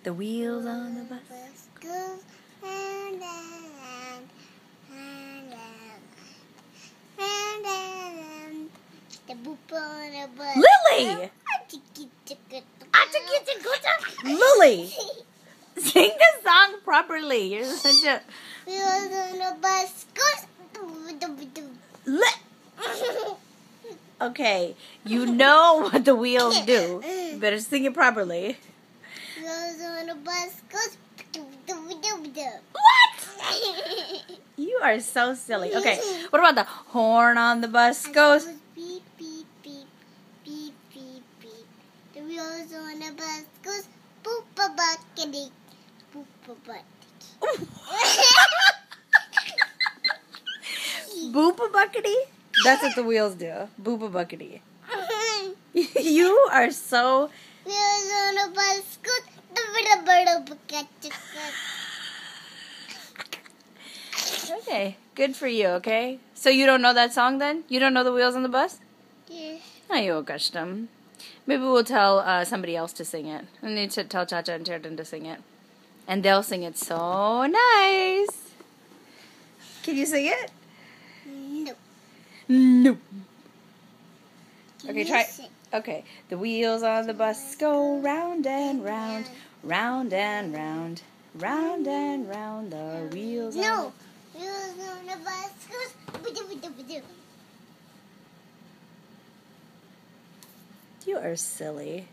The wheels on the bus. Go round and round. The boop on the bus. Lily! Lily! Sing the song properly. You're such a... Wheels on the bus goes. Okay, you know what the wheels do. You better sing it properly. Wheels on the bus goes. What? You are so silly. Okay, what about the horn on the bus goes? Beep, beep, beep, beep, beep, beep. The wheels on the bus goes. Boop-a-buckety, boop-a-buckety. Boop-a-buckety? That's what the wheels do. Boop-a-buckety. You are so... Wheels on the bus goes. Okay, good for you, okay? So you don't know that song then? You don't know the wheels on the bus? Yeah. Ayaw, custom. Maybe we'll tell somebody else to sing it. I need to tell Chacha and Sheridan to sing it. And they'll sing it so nice. Can you sing it? No. No. Okay, You try. sing. Okay. The wheels on the bus go round and round, round and round, round and round. The wheels on No. Wheels on the bus goes. You are silly.